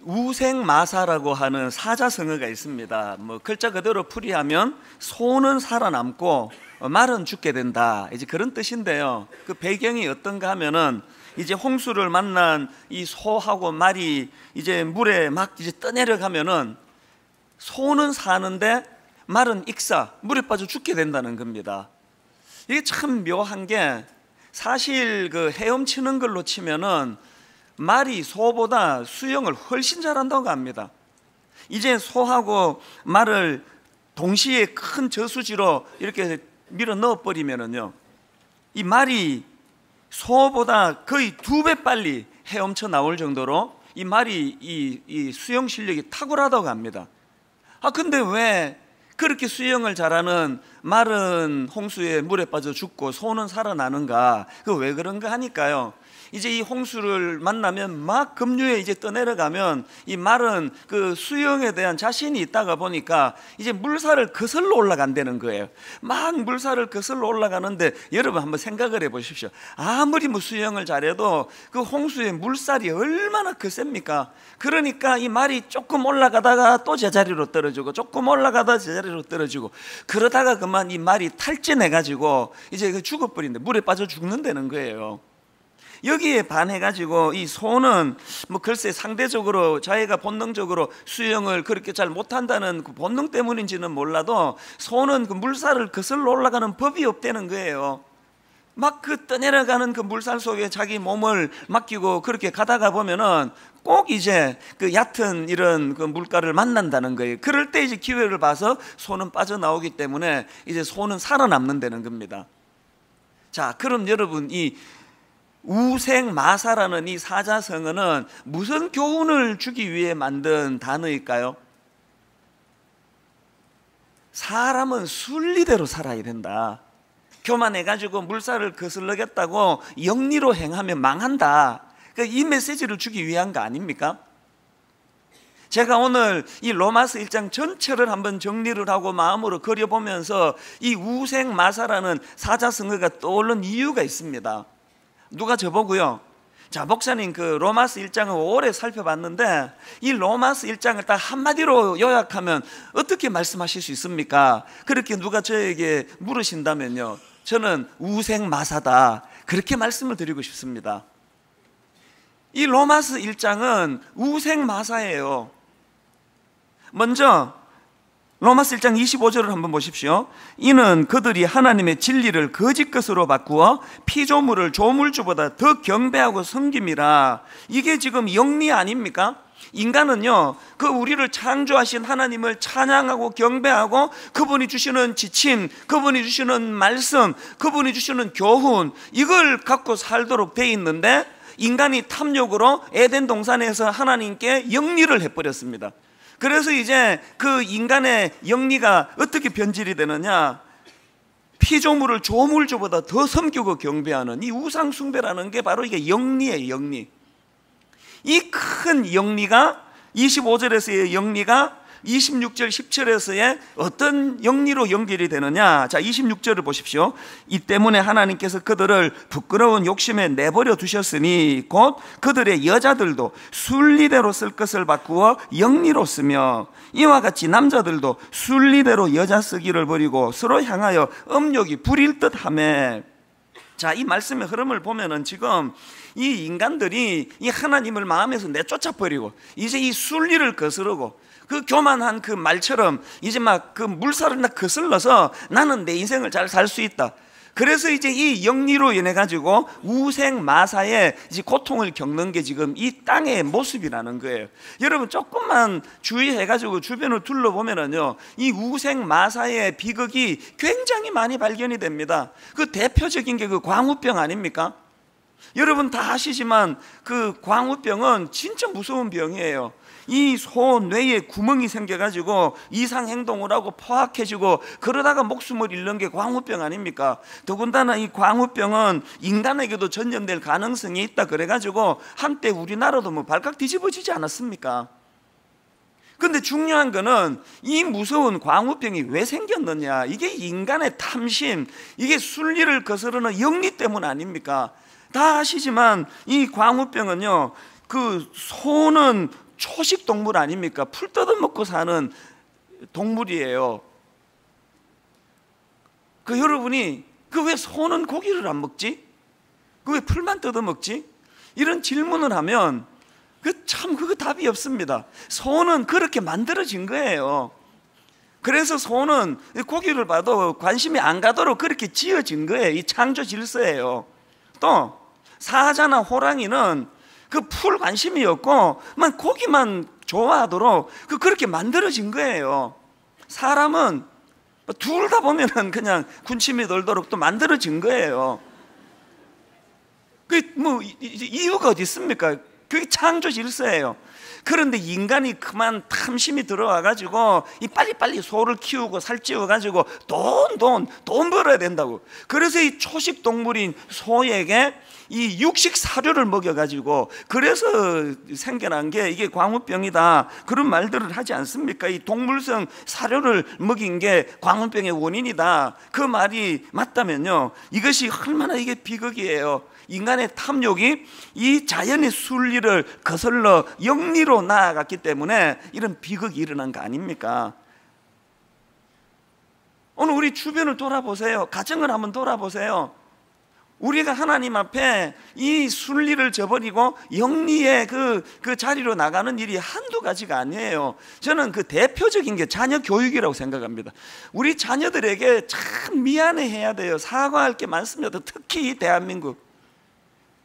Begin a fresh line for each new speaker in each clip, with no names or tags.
우생마사라고 하는 사자성어가 있습니다. 글자 그대로 풀이하면 소는 살아남고 말은 죽게 된다, 이제 그런 뜻인데요. 그 배경이 어떤가 하면은 이제 홍수를 만난 이 소하고 말이 이제 물에 막 이제 떠내려가면은 소는 사는데 말은 익사, 물에 빠져 죽게 된다는 겁니다. 이게 참 묘한 게, 사실 그 헤엄치는 걸로 치면은 말이 소보다 수영을 훨씬 잘한다고 합니다. 이제 소하고 말을 동시에 큰 저수지로 이렇게 밀어 넣어 버리면은요, 이 말이 소보다 거의 2배 빨리 헤엄쳐 나올 정도로 이 말이 이 수영 실력이 탁월하다고 합니다. 근데 왜 그렇게 수영을 잘하는 말은 홍수에 물에 빠져 죽고 소는 살아나는가? 그 왜 그런가 하니까요, 이제 이 홍수를 만나면 막 급류에 이제 떠내려가면 이 말은 그 수영에 대한 자신이 있다가 보니까 이제 물살을 거슬러 올라간다는 거예요. 막 물살을 거슬러 올라가는데, 여러분 한번 생각을 해 보십시오. 아무리 수영을 잘해도 그 홍수의 물살이 얼마나 거셉니까? 그러니까 이 말이 조금 올라가다가 또 제자리로 떨어지고, 조금 올라가다가 제자리로 떨어지고, 그러다가 그만 이 말이 탈진해 가지고 이제 죽어버린다, 물에 빠져 죽는다는 거예요. 여기에 반해가지고 이 소는 글쎄 상대적으로 자기가 본능적으로 수영을 그렇게 잘 못한다는 그 본능 때문인지는 몰라도, 소는 그 물살을 거슬러 올라가는 법이 없다는 거예요. 막 그 떠내려가는 그 물살 속에 자기 몸을 맡기고 그렇게 가다가 보면은 꼭 이제 그 얕은 이런 그 물가를 만난다는 거예요. 그럴 때 이제 기회를 봐서 소는 빠져나오기 때문에 이제 소는 살아남는다는 겁니다. 자, 그럼 여러분, 이 우생마사라는 이 사자성어는 무슨 교훈을 주기 위해 만든 단어일까요? 사람은 순리대로 살아야 된다. 교만해가지고 물살을 거슬러겠다고 영리로 행하면 망한다. 이 메시지를 주기 위한 거 아닙니까? 제가 오늘 이 로마서 1장 전체를 한번 정리를 하고 마음으로 그려보면서 이 우생마사라는 사자성어가 떠오른 이유가 있습니다. 누가 저보고요, 자 목사님, 그 로마서 1장을 오래 살펴봤는데 이 로마서 1장을 딱 한마디로 요약하면 어떻게 말씀하실 수 있습니까? 그렇게 누가 저에게 물으신다면요, 저는 우생마사다, 그렇게 말씀을 드리고 싶습니다. 이 로마서 1장은 우생마사예요. 먼저 로마서 1장 25절을 한번 보십시오. 이는 그들이 하나님의 진리를 거짓 것으로 바꾸어 피조물을 조물주보다 더 경배하고 섬김이라. 이게 지금 영리 아닙니까? 인간은요, 그 우리를 창조하신 하나님을 찬양하고 경배하고 그분이 주시는 지침, 그분이 주시는 말씀, 그분이 주시는 교훈, 이걸 갖고 살도록 돼 있는데, 인간이 탐욕으로 에덴 동산에서 하나님께 영리를 해버렸습니다. 그래서 이제 그 인간의 영리가 어떻게 변질이 되느냐, 피조물을 조물주보다 더 섬기고 경배하는 이 우상숭배라는 게 바로 이게 영리예요. 영리. 이 큰 영리가 25절에서의 영리가 26절 10절에서의 어떤 영리로 연결이 되느냐. 자, 26절을 보십시오. 이 때문에 하나님께서 그들을 부끄러운 욕심에 내버려 두셨으니 곧 그들의 여자들도 순리대로 쓸 것을 바꾸어 영리로 쓰며, 이와 같이 남자들도 순리대로 여자 쓰기를 버리고 서로 향하여 음욕이 부릴 듯하며. 자, 이 말씀의 흐름을 보면은 지금 이 인간들이 이 하나님을 마음에서 내쫓아 버리고 이제 이 순리를 거스르고 그 교만한 그 말처럼 이제 막 그 물살을 거슬러서 나는 내 인생을 잘 살 수 있다. 그래서 이제 이 영리로 인해 가지고 우생마사의 이제 고통을 겪는 게 지금 이 땅의 모습이라는 거예요. 여러분 조금만 주의해 가지고 주변을 둘러보면은요, 이 우생마사의 비극이 굉장히 많이 발견이 됩니다. 그 대표적인 게 그 광우병 아닙니까? 여러분 다 아시지만 그 광우병은 진짜 무서운 병이에요. 이 소 뇌에 구멍이 생겨가지고 이상행동을 하고 포악해지고 그러다가 목숨을 잃는 게 광우병 아닙니까? 더군다나 이 광우병은 인간에게도 전염될 가능성이 있다 그래가지고 한때 우리나라도 발칵 뒤집어지지 않았습니까? 근데 중요한 거는 이 무서운 광우병이 왜 생겼느냐, 이게 인간의 탐심, 이게 순리를 거스르는 영리 때문 아닙니까? 다 아시지만 이 광우병은요, 그 소는 초식 동물 아닙니까? 풀 뜯어먹고 사는 동물이에요. 여러분이 왜 소는 고기를 안 먹지? 왜 풀만 뜯어먹지? 이런 질문을 하면 그거 답이 없습니다. 소는 그렇게 만들어진 거예요. 그래서 소는 고기를 봐도 관심이 안 가도록 그렇게 지어진 거예요. 이 창조 질서예요. 또 사자나 호랑이는 풀 관심이 없고 고기만 좋아하도록 그렇게 만들어진 거예요. 사람은 둘 다 보면은 그냥 군침이 돌도록 또 만들어진 거예요. 이유가 어디 있습니까? 그게 창조 질서예요. 그런데 인간이 그만 탐심이 들어와가지고 빨리빨리 소를 키우고 살찌워가지고 돈 벌어야 된다고. 그래서 이 초식 동물인 소에게 이 육식 사료를 먹여가지고 그래서 생겨난 게 이게 광우병이다, 그런 말들을 하지 않습니까? 이 동물성 사료를 먹인 게 광우병의 원인이다, 그 말이 맞다면요, 이것이 얼마나 이게 비극이에요. 인간의 탐욕이 이 자연의 순리를 거슬러 영리로 나아갔기 때문에 이런 비극이 일어난 거 아닙니까? 오늘 우리 주변을 돌아보세요. 가정을 한번 돌아보세요. 우리가 하나님 앞에 이 순리를 저버리고 영리의 그 자리로 나가는 일이 한두 가지가 아니에요. 저는 대표적인 게 자녀 교육이라고 생각합니다. 우리 자녀들에게 참 미안해해야 돼요. 사과할 게 많습니다. 특히 이 대한민국,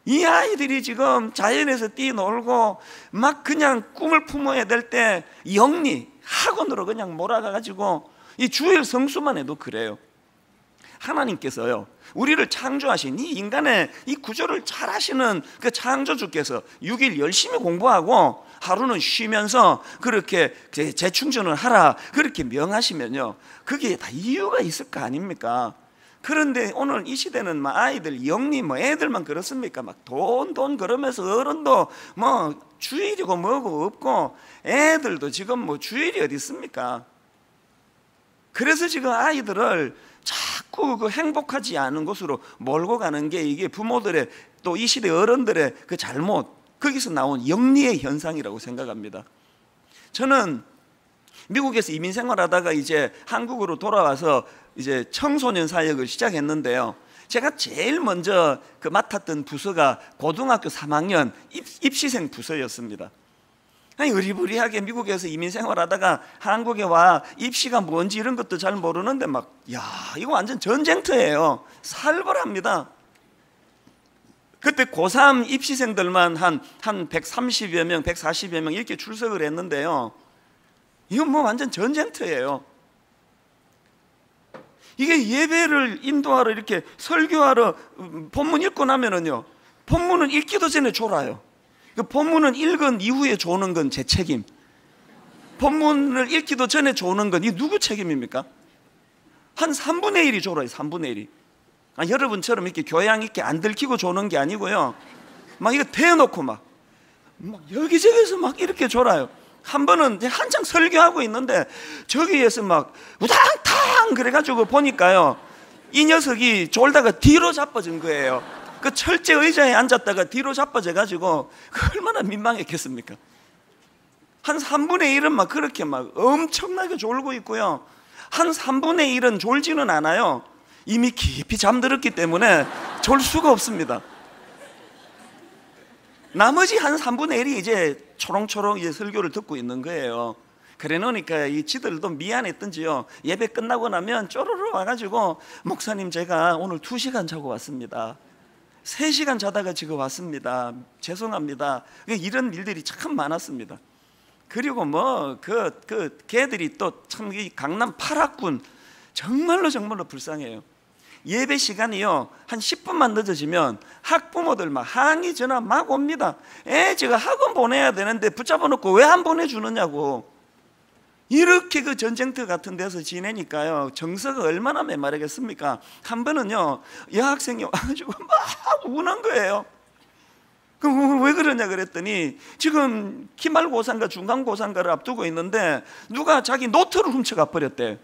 이 아이들이 지금 자연에서 뛰놀고 그냥 꿈을 품어야 될 때 영리 학원으로 그냥 몰아가가지고, 이 주일 성수만 해도 그래요. 하나님께서요, 우리를 창조하신 이 인간의 이 구조를 잘 아시는 그 창조주께서 6일 열심히 공부하고 하루는 쉬면서 그렇게 재충전을 하라 그렇게 명하시면요, 그게 다 이유가 있을 거 아닙니까? 그런데 오늘 이 시대는 아이들 영리 애들만 그렇습니까? 돈 그러면서 어른도 주일이고 뭐고 없고, 애들도 지금 주일이 어디 있습니까? 그래서 지금 아이들을 자꾸 행복하지 않은 곳으로 몰고 가는 게 이게 부모들의, 또 이 시대 어른들의 그 잘못, 거기서 나온 영리의 현상이라고 생각합니다. 저는 미국에서 이민 생활하다가 이제 한국으로 돌아와서 이제 청소년 사역을 시작했는데요, 제가 제일 먼저 맡았던 부서가 고등학교 3학년 입시생 부서였습니다. 의리부리하게 미국에서 이민 생활하다가 한국에 와 입시가 뭔지 이런 것도 잘 모르는데 이거 완전 전쟁터예요. 살벌합니다. 그때 고3 입시생들만 한 130여 명, 140여 명 이렇게 출석을 했는데요, 이건 완전 전쟁터예요. 이게 예배를 인도하러 이렇게 설교하러 본문 읽고 나면은요, 본문은 읽기도 전에 졸아요. 본문은 읽은 이후에 조는 건 제 책임. 본문을 읽기도 전에 조는 건 이 누구 책임입니까? 한 3분의 1이 졸아요. 3분의 1이. 여러분처럼 이렇게 교양 있게 안 들키고 조는 게 아니고요, 이거 대놓고 여기저기서 이렇게 졸아요. 한 번은 한창 설교하고 있는데 저기에서 우당탕 그래가지고 보니까요, 이 녀석이 졸다가 뒤로 자빠진 거예요. 철제 의자에 앉았다가 뒤로 자빠져가지고 얼마나 민망했겠습니까? 한 3분의 1은 그렇게 엄청나게 졸고 있고요, 한 3분의 1은 졸지는 않아요. 이미 깊이 잠들었기 때문에 졸 수가 없습니다. 나머지 한 3분의 1이 이제 초롱초롱 이제 설교를 듣고 있는 거예요. 그래 놓으니까 이 지들도 미안했던지요, 예배 끝나고 나면 쪼르르 와가지고, 목사님 제가 오늘 2시간 자고 왔습니다. 3시간 자다가 지금 왔습니다. 죄송합니다. 이런 일들이 참 많았습니다. 그리고 걔들이 또 참 이 강남 8학군 정말로 불쌍해요. 예배 시간이요, 한 10분만 늦어지면 학부모들 항의 전화 옵니다. 제가 학원 보내야 되는데 붙잡아 놓고 왜 안 보내주느냐고. 이렇게 전쟁터 같은 데서 지내니까요, 정서가 얼마나 메마르겠습니까? 한 번은요, 여학생이 와가지고 우는 거예요. 그럼 왜 그러냐 그랬더니, 지금 기말고사인가 중간고사인가를 앞두고 있는데 누가 자기 노트를 훔쳐가 버렸대.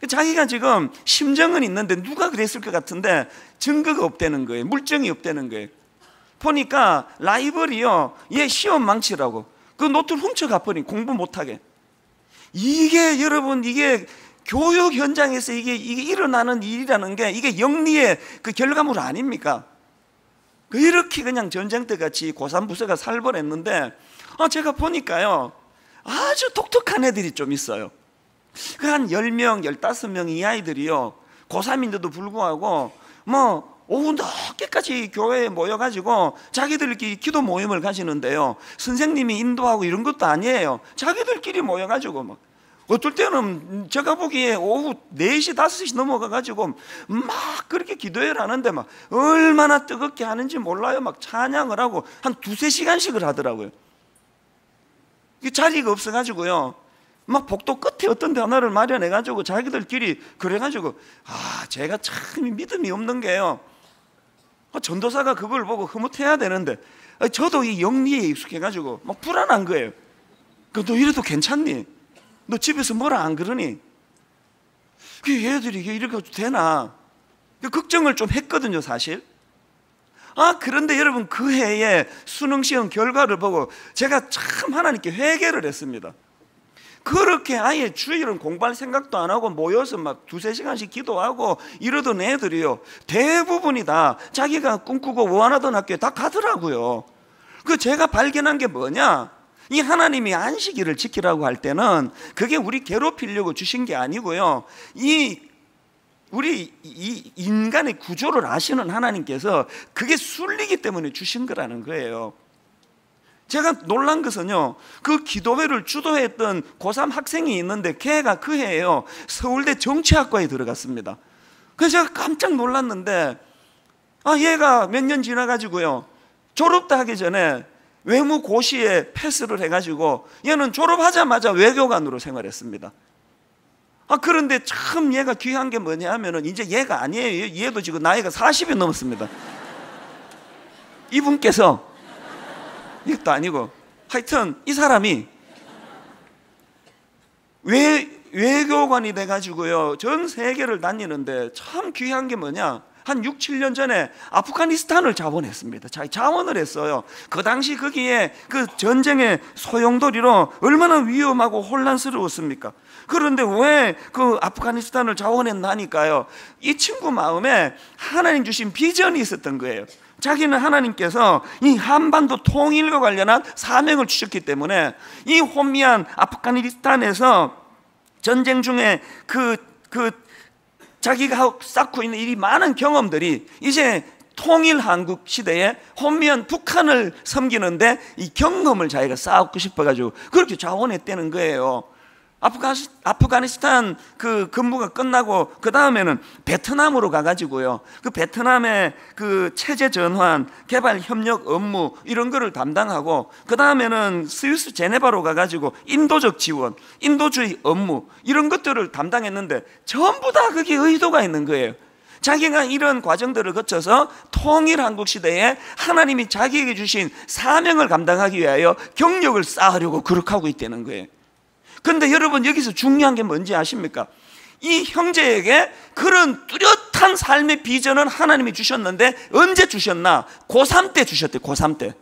자기가 지금 심정은 있는데 누가 그랬을 것 같은데 증거가 없다는 거예요. 물증이 없다는 거예요. 보니까 라이벌이요, 얘 시험 망치라고 그 노트를 훔쳐가 버린, 공부 못하게. 이게 여러분, 이게 교육 현장에서 이게 일어나는 일이라는 게 이게 영리의 그 결과물 아닙니까? 이렇게 그냥 전쟁터 같이 고3 부서가 살벌했는데, 제가 보니까요, 아주 독특한 애들이 좀 있어요. 그 한 10명, 15명 이 아이들이요, 고3인데도 불구하고 오후 늦게까지 교회에 모여가지고 자기들끼리 기도 모임을 가지는데요, 선생님이 인도하고 이런 것도 아니에요. 자기들끼리 모여가지고 어떨 때는 제가 보기에 오후 4시, 5시 넘어가가지고 막 그렇게 기도회를 하는데 얼마나 뜨겁게 하는지 몰라요. 찬양을 하고 한 2-3시간씩을 하더라고요. 자리가 없어가지고요, 복도 끝에 어떤 데 하나를 마련해가지고 자기들끼리 그래가지고, 제가 참 믿음이 없는 게요, 전도사가 그걸 보고 흐뭇해야 되는데, 저도 이 영리에 익숙해가지고 불안한 거예요. 너 이래도 괜찮니? 너 집에서 뭐라 안 그러니? 얘들이 이렇게 해도 되나? 걱정을 좀 했거든요, 사실. 그런데 여러분, 그 해에 수능시험 결과를 보고 제가 참 하나님께 회개를 했습니다. 그렇게 아예 주일은 공부할 생각도 안 하고 모여서 2-3시간씩 기도하고 이러던 애들이요, 대부분이 다 자기가 꿈꾸고 원하던 학교에 다 가더라고요. 제가 발견한 게 뭐냐, 이 하나님이 안식일을 지키라고 할 때는 그게 우리 괴롭히려고 주신 게 아니고요, 우리 이 인간의 구조를 아시는 하나님께서 그게 순리이기 때문에 주신 거라는 거예요. 제가 놀란 것은요, 그 기도회를 주도했던 고3 학생이 있는데 걔가 그 해에요, 서울대 정치학과에 들어갔습니다. 그래서 제가 깜짝 놀랐는데, 얘가 몇 년 지나가지고요, 졸업도 하기 전에 외무고시에 패스를 해가지고 얘는 졸업하자마자 외교관으로 생활했습니다. 그런데 참 얘가 귀한 게 뭐냐 하면은, 이제 얘가 아니에요. 얘도 지금 나이가 40이 넘었습니다. 이분께서, 이것도 아니고, 하여튼 이 사람이 외교관이 돼가지고요, 전 세계를 다니는데 참 귀한 게 뭐냐, 한 6-7년 전에 아프가니스탄을 자원했습니다. 자원을 했어요. 그 당시 거기에 그 전쟁의 소용돌이로 얼마나 위험하고 혼란스러웠습니까? 그런데 왜 그 아프가니스탄을 자원했나니까요, 이 친구 마음에 하나님 주신 비전이 있었던 거예요. 자기는 하나님께서 이 한반도 통일과 관련한 사명을 주셨기 때문에 이 혼미한 아프가니스탄에서 전쟁 중에 자기가 쌓고 있는 이 많은 경험들이 이제 통일 한국 시대에 혼미한 북한을 섬기는데 이 경험을 자기가 쌓고 싶어가지고 그렇게 자원했다는 거예요. 아프가니스탄 그 근무가 끝나고 그 다음에는 베트남으로 가가지고요, 그 베트남의 그 체제 전환, 개발 협력 업무 이런 거를 담당하고, 그 다음에는 스위스 제네바로 가가지고 인도적 지원, 인도주의 업무 이런 것들을 담당했는데 전부 다 그게 의도가 있는 거예요. 자기가 이런 과정들을 거쳐서 통일 한국 시대에 하나님이 자기에게 주신 사명을 감당하기 위하여 경력을 쌓으려고 그렇게 하고 있다는 거예요. 그런데 여러분, 여기서 중요한 게 뭔지 아십니까? 이 형제에게 그런 뚜렷한 삶의 비전은 하나님이 주셨는데 언제 주셨나? 고3 때 주셨대. 고3 때.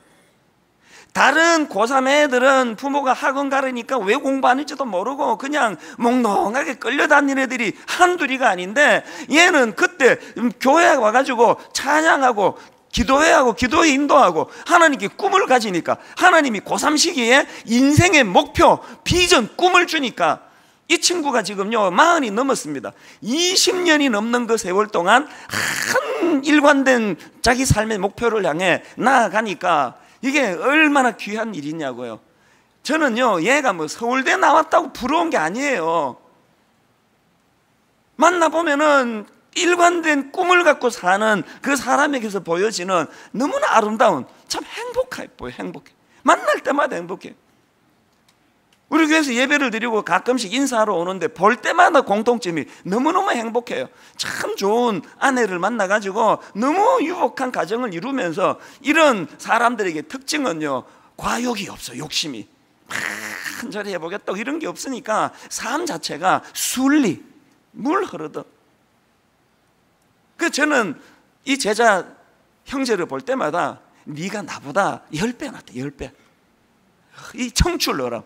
다른 고3 애들은 부모가 학원 가르니까 왜 공부하는지도 모르고 그냥 몽롱하게 끌려다니는 애들이 한둘이가 아닌데, 얘는 그때 교회에 와가지고 찬양하고 기도회하고 기도회 인도하고 하나님께 꿈을 가지니까, 하나님이 고3 시기에 인생의 목표, 비전, 꿈을 주니까 이 친구가 지금요 40이 넘었습니다. 20년이 넘는 그 세월 동안 한 일관된 자기 삶의 목표를 향해 나아가니까 이게 얼마나 귀한 일이냐고요. 저는요, 얘가 서울대 나왔다고 부러운 게 아니에요. 만나보면은 일관된 꿈을 갖고 사는 그 사람에게서 보여지는 너무나 아름다운, 참 행복해 보여. 행복해. 만날 때마다 행복해. 우리 교회에서 예배를 드리고 가끔씩 인사하러 오는데 볼 때마다 공통점이 너무너무 행복해요. 참 좋은 아내를 만나가지고 너무 유복한 가정을 이루면서, 이런 사람들에게 특징은요, 과욕이 없어. 욕심이 한 자리 해보겠다고 이런 게 없으니까 삶 자체가 순리, 물 흐르듯. 저는 이 제자 형제를 볼 때마다 네가 나보다 10배 낫다. 10배. 이 청출어람.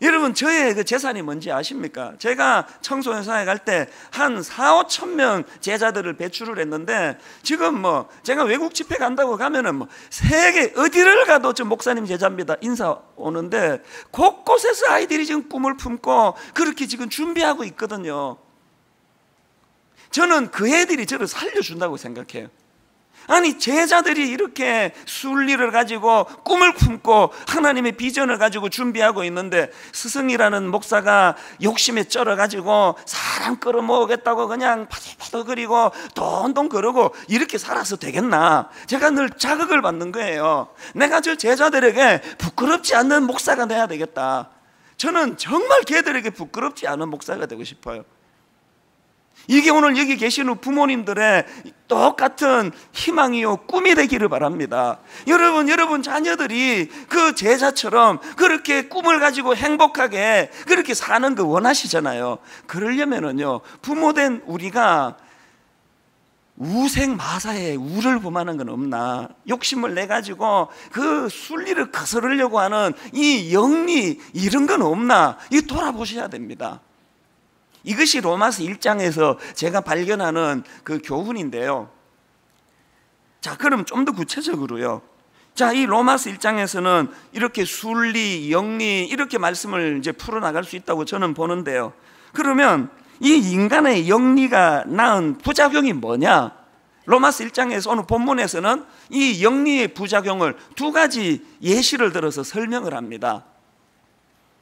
여러분, 저의 그 재산이 뭔지 아십니까? 제가 청소년사회 갈 때 한 4, 5천 명 제자들을 배출을 했는데, 지금 뭐 제가 외국 집회 간다고 가면은 뭐 세계 어디를 가도 저 목사님 제자입니다 인사 오는데, 곳곳에서 아이들이 지금 꿈을 품고 그렇게 지금 준비하고 있거든요. 저는 그 애들이 저를 살려준다고 생각해요. 아니, 제자들이 이렇게 순리를 가지고 꿈을 품고 하나님의 비전을 가지고 준비하고 있는데, 스승이라는 목사가 욕심에 쩔어가지고 사람 끌어모으겠다고 그냥 파도파도거리고 돈돈 거르고 이렇게 살아서 되겠나? 제가 늘 자극을 받는 거예요. 내가 저 제자들에게 부끄럽지 않는 목사가 돼야 되겠다. 저는 정말 걔들에게 부끄럽지 않은 목사가 되고 싶어요. 이게 오늘 여기 계시는 부모님들의 똑같은 희망이요 꿈이 되기를 바랍니다. 여러분 자녀들이 그 제자처럼 그렇게 꿈을 가지고 행복하게 그렇게 사는 거 원하시잖아요. 그러려면은요, 부모된 우리가 우생마사에 우를 범하는 건 없나, 욕심을 내가지고 그 순리를 거스르려고 하는 이 영리 이런 건 없나, 이 돌아보셔야 됩니다. 이것이 로마서 1장에서 제가 발견하는 그 교훈인데요. 자, 그럼 좀 더 구체적으로요. 자, 이 로마서 1장에서는 이렇게 순리, 영리 이렇게 말씀을 이제 풀어나갈 수 있다고 저는 보는데요. 그러면 이 인간의 영리가 낳은 부작용이 뭐냐? 로마서 1장에서 오늘 본문에서는 이 영리의 부작용을 두 가지 예시를 들어서 설명을 합니다.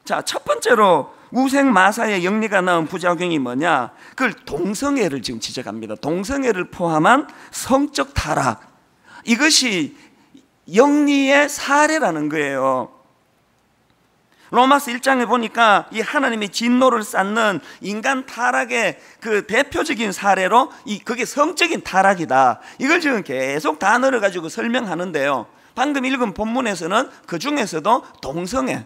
자, 첫 번째로 우생마사의 영리가 낳은 부작용이 뭐냐? 그걸 동성애를 지금 지적합니다. 동성애를 포함한 성적 타락, 이것이 영리의 사례라는 거예요. 로마서 1장에 보니까 이 하나님의 진노를 쌓는 인간 타락의 그 대표적인 사례로 그게 성적인 타락이다, 이걸 지금 계속 단어를 가지고 설명하는데요. 방금 읽은 본문에서는 그 중에서도 동성애,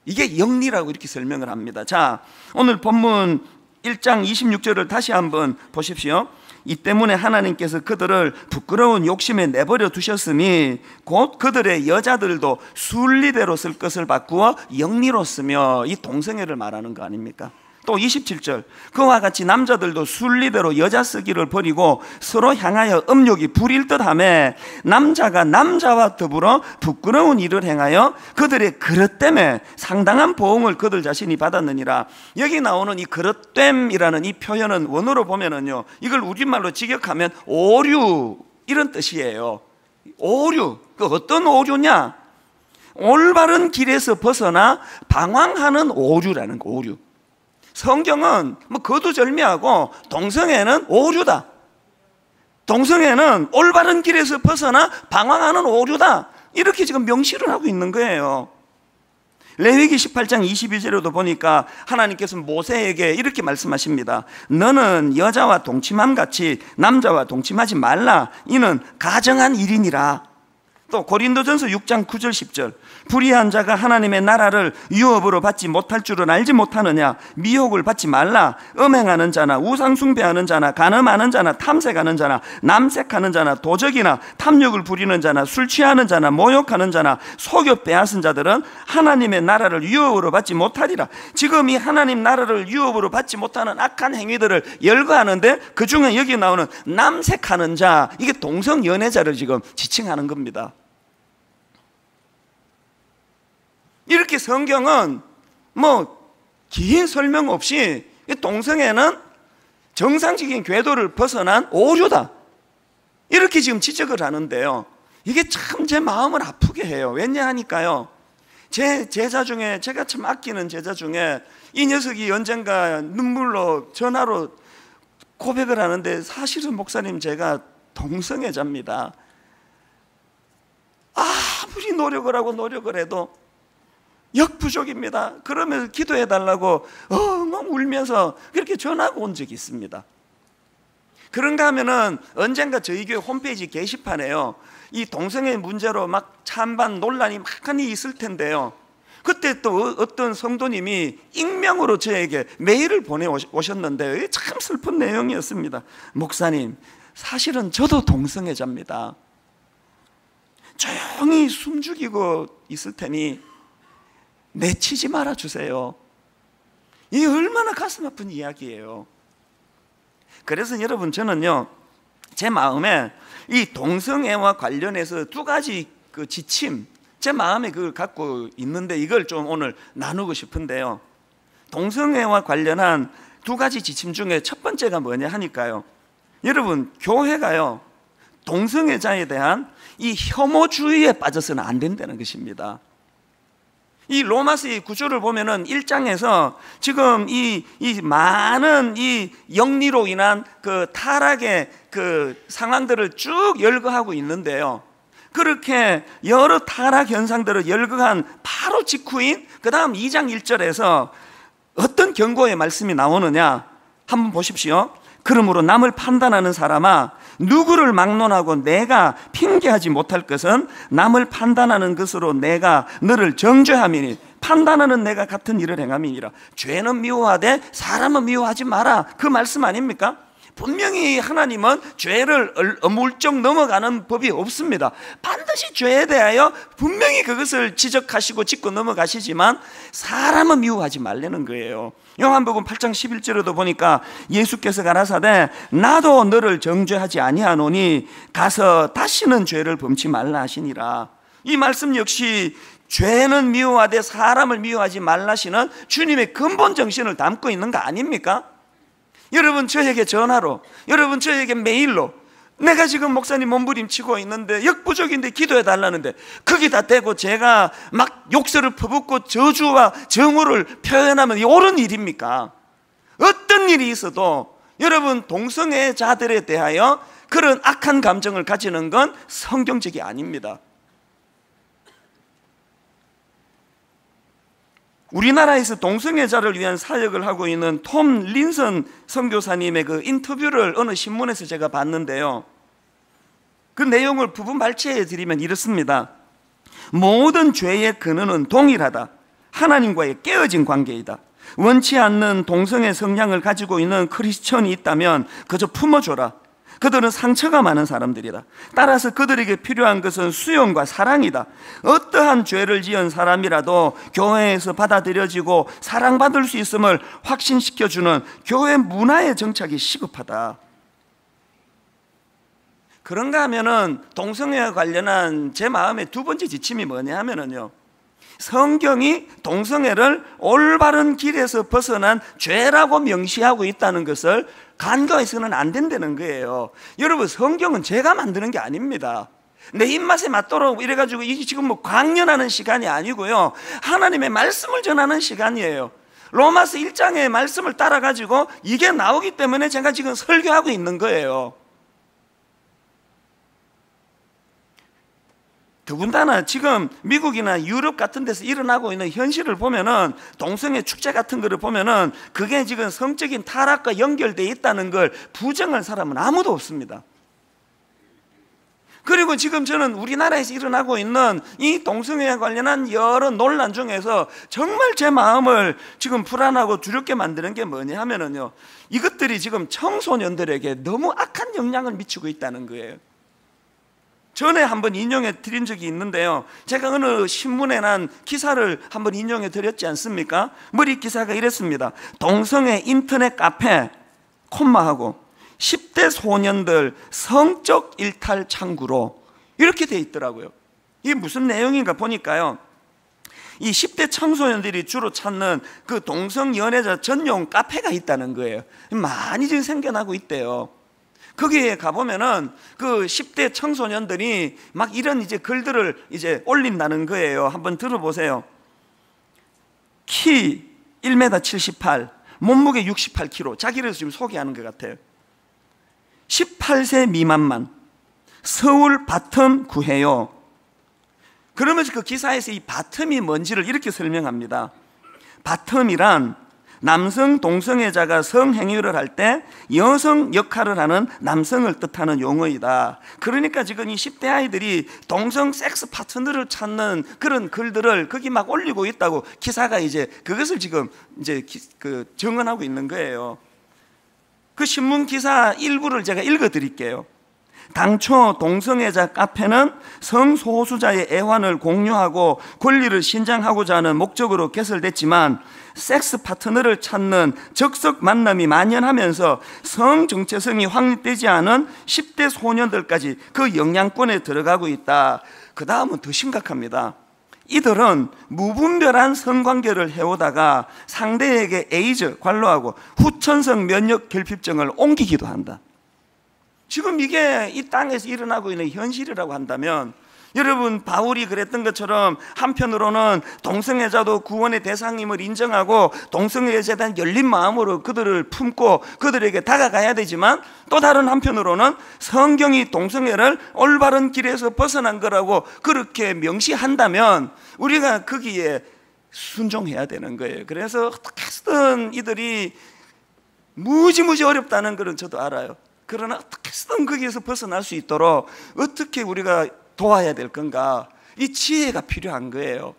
이게 영리라고 이렇게 설명을 합니다. 자, 오늘 본문 1장 26절을 다시 한번 보십시오. 이 때문에 하나님께서 그들을 부끄러운 욕심에 내버려 두셨으니 곧 그들의 여자들도 순리대로 쓸 것을 바꾸어 영리로 쓰며, 이 동성애를 말하는 거 아닙니까? 또 27절, 그와 같이 남자들도 순리대로 여자 쓰기를 버리고 서로 향하여 음욕이 부릴 듯하며 남자가 남자와 더불어 부끄러운 일을 행하여 그들의 그릇됨에 상당한 보응을 그들 자신이 받았느니라. 여기 나오는 이 그릇됨이라는 이 표현은 원어로 보면은요, 이걸 우리말로 직역하면 오류, 이런 뜻이에요. 오류, 그 어떤 오류냐? 올바른 길에서 벗어나 방황하는 오류라는 거, 오류. 성경은 뭐 거두절미하고 동성애는 오류다, 동성애는 올바른 길에서 벗어나 방황하는 오류다, 이렇게 지금 명시를 하고 있는 거예요. 레위기 18장 22절에도 보니까 하나님께서 모세에게 이렇게 말씀하십니다. 너는 여자와 동침함 같이 남자와 동침하지 말라, 이는 가정한 일이니라. 또 고린도전서 6장 9절 10절, 불의한 자가 하나님의 나라를 유업으로 받지 못할 줄은 알지 못하느냐? 미혹을 받지 말라. 음행하는 자나 우상 숭배하는 자나 간음하는 자나 탐색하는 자나 남색하는 자나 도적이나 탐욕을 부리는 자나 술 취하는 자나 모욕하는 자나 속여 빼앗은 자들은 하나님의 나라를 유업으로 받지 못하리라. 지금 이 하나님 나라를 유업으로 받지 못하는 악한 행위들을 열거하는데, 그 중에 여기 나오는 남색하는 자, 이게 동성연애자를 지금 지칭하는 겁니다. 이렇게 성경은 뭐 긴 설명 없이 동성애는 정상적인 궤도를 벗어난 오류다, 이렇게 지금 지적을 하는데요. 이게 참 제 마음을 아프게 해요. 왜냐하니까요, 제 제자 중에, 제가 참 아끼는 제자 중에 이 녀석이 언젠가 눈물로 전화로 고백을 하는데, 사실은 목사님 제가 동성애자입니다. 아무리 노력을 하고 노력을 해도 역부족입니다. 그러면서 기도해달라고 엉엉 울면서 그렇게 전화가 온 적이 있습니다. 그런가 하면은 언젠가 저희 교회 홈페이지 게시판에요, 이 동성애 문제로 막 찬반 논란이 많이 있을 텐데요, 그때 또 어떤 성도님이 익명으로 저에게 메일을 보내오셨는데 참 슬픈 내용이었습니다. 목사님, 사실은 저도 동성애자입니다. 조용히 숨죽이고 있을 테니 내치지 말아 주세요. 이 얼마나 가슴 아픈 이야기예요. 그래서 여러분, 저는요, 제 마음에 이 동성애와 관련해서 두 가지 그 지침, 제 마음에 그걸 갖고 있는데 이걸 좀 오늘 나누고 싶은데요. 동성애와 관련한 두 가지 지침 중에 첫 번째가 뭐냐 하니까요, 여러분, 교회가요, 동성애자에 대한 이 혐오주의에 빠져서는 안 된다는 것입니다. 이 로마서의 구조를 보면은 1장에서 지금 이 많은 이 영리로 인한 그 타락의 그 상황들을 쭉 열거하고 있는데요, 그렇게 여러 타락 현상들을 열거한 바로 직후인 그 다음 2장 1절에서 어떤 경고의 말씀이 나오느냐 한번 보십시오. 그러므로 남을 판단하는 사람아, 누구를 막론하고 내가 핑계하지 못할 것은 남을 판단하는 것으로 내가 너를 정죄함이니 판단하는 내가 같은 일을 행함이니라. 죄는 미워하되 사람은 미워하지 마라, 그 말씀 아닙니까? 분명히 하나님은 죄를 어물쩍 넘어가는 법이 없습니다. 반드시 죄에 대하여 분명히 그것을 지적하시고 짚고 넘어가시지만 사람은 미워하지 말라는 거예요. 요한복음 8장 11절에도 보니까 예수께서 가라사대 나도 너를 정죄하지 아니하노니 가서 다시는 죄를 범치 말라 하시니라. 이 말씀 역시 죄는 미워하되 사람을 미워하지 말라시는 주님의 근본 정신을 담고 있는 거 아닙니까? 여러분, 저에게 전화로, 여러분 저에게 메일로, 내가 지금 목사님 몸부림치고 있는데 역부족인데 기도해 달라는데 거기다 대고 제가 막 욕설을 퍼붓고 저주와 정오를 표현하면 이 옳은 일입니까? 어떤 일이 있어도 여러분, 동성애자들에 대하여 그런 악한 감정을 가지는 건 성경적이 아닙니다. 우리나라에서 동성애자를 위한 사역을 하고 있는 톰 린선 선교사님의 그 인터뷰를 어느 신문에서 제가 봤는데요, 그 내용을 부분 발췌해 드리면 이렇습니다. 모든 죄의 근원은 동일하다. 하나님과의 깨어진 관계이다. 원치 않는 동성애 성향을 가지고 있는 크리스천이 있다면 그저 품어줘라. 그들은 상처가 많은 사람들이다. 따라서 그들에게 필요한 것은 수용과 사랑이다. 어떠한 죄를 지은 사람이라도 교회에서 받아들여지고 사랑받을 수 있음을 확신시켜주는 교회 문화의 정착이 시급하다. 그런가 하면은 동성애와 관련한 제 마음의 두 번째 지침이 뭐냐 하면은요, 성경이 동성애를 올바른 길에서 벗어난 죄라고 명시하고 있다는 것을 간과해서는 안 된다는 거예요. 여러분, 성경은 제가 만드는 게 아닙니다. 내 입맛에 맞도록 이래가지고 이게 지금 뭐 강연하는 시간이 아니고요, 하나님의 말씀을 전하는 시간이에요. 로마서 1장의 말씀을 따라가지고 이게 나오기 때문에 제가 지금 설교하고 있는 거예요. 더군다나 지금 미국이나 유럽 같은 데서 일어나고 있는 현실을 보면은, 동성애 축제 같은 거를 보면은 그게 지금 성적인 타락과 연결되어 있다는 걸 부정할 사람은 아무도 없습니다. 그리고 지금 저는 우리나라에서 일어나고 있는 이 동성애에 관련한 여러 논란 중에서 정말 제 마음을 지금 불안하고 두렵게 만드는 게 뭐냐 하면은요, 이것들이 지금 청소년들에게 너무 악한 영향을 미치고 있다는 거예요. 전에 한번 인용해 드린 적이 있는데요, 제가 어느 신문에 난 기사를 한번 인용해 드렸지 않습니까? 머리 기사가 이랬습니다. 동성애 인터넷 카페 콤마하고 10대 소년들 성적 일탈 창구로, 이렇게 돼 있더라고요. 이게 무슨 내용인가 보니까요, 이 10대 청소년들이 주로 찾는 그 동성연애자 전용 카페가 있다는 거예요. 많이 지금 생겨나고 있대요. 거기에 가보면은 그 10대 청소년들이 막 이런 이제 글들을 이제 올린다는 거예요. 한번 들어보세요. 키 1m 78, 몸무게 68kg, 자기를 지금 소개하는 것 같아요. 18세 미만만 서울 바텀 구해요. 그러면서 그 기사에서 이 바텀이 뭔지를 이렇게 설명합니다. 바텀이란 남성 동성애자가 성행위를 할 때 여성 역할을 하는 남성을 뜻하는 용어이다. 그러니까 지금 이 10대 아이들이 동성 섹스 파트너를 찾는 그런 글들을 거기 막 올리고 있다고 기사가 이제 그것을 지금 이제 그 증언하고 있는 거예요. 그 신문 기사 일부를 제가 읽어 드릴게요.
당초 동성애자 카페는 성소수자의 애환을 공유하고 권리를 신장하고자 하는 목적으로 개설됐지만 섹스 파트너를 찾는 적석 만남이 만연하면서 성 정체성이 확립되지 않은 10대 소년들까지 그 영향권에 들어가고 있다. 그 다음은 더 심각합니다. 이들은 무분별한 성관계를 해오다가 상대에게 에이즈, 관로하고 후천성 면역 결핍증을 옮기기도 한다. 지금 이게 이 땅에서 일어나고 있는 현실이라고 한다면, 여러분, 바울이 그랬던 것처럼 한편으로는 동성애자도 구원의 대상임을 인정하고 동성애자에 대한 열린 마음으로 그들을 품고 그들에게 다가가야 되지만, 또 다른 한편으로는 성경이 동성애를 올바른 길에서 벗어난 거라고 그렇게 명시한다면 우리가 거기에 순종해야 되는 거예요. 그래서 어떻게 해서든 이들이 무지무지 어렵다는 것은 저도 알아요. 그러나 어떻게 해서든 거기에서 벗어날 수 있도록 어떻게 우리가 도와야 될 건가, 이 지혜가 필요한 거예요.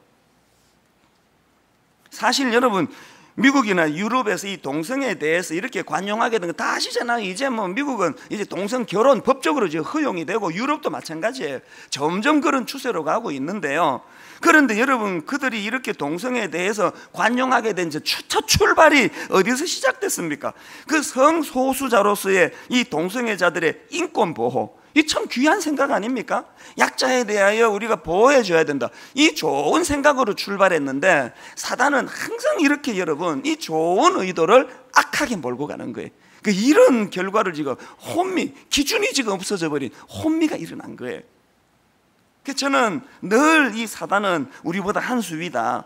사실 여러분, 미국이나 유럽에서 이 동성애에 대해서 이렇게 관용하게 된 거 다 아시잖아요. 이제 뭐 미국은 이제 동성 결혼 법적으로 지금 허용이 되고, 유럽도 마찬가지예요. 점점 그런 추세로 가고 있는데요. 그런데 여러분, 그들이 이렇게 동성애에 대해서 관용하게 된 첫 출발이 어디서 시작됐습니까? 그 성소수자로서의 이 동성애자들의 인권 보호, 이 참 귀한 생각 아닙니까? 약자에 대하여 우리가 보호해 줘야 된다, 이 좋은 생각으로 출발했는데 사단은 항상 이렇게 여러분, 이 좋은 의도를 악하게 몰고 가는 거예요. 이런 결과를 지금 기준이 지금 없어져 버린 혼미가 일어난 거예요. 저는 늘 이 사단은 우리보다 한 수 위다.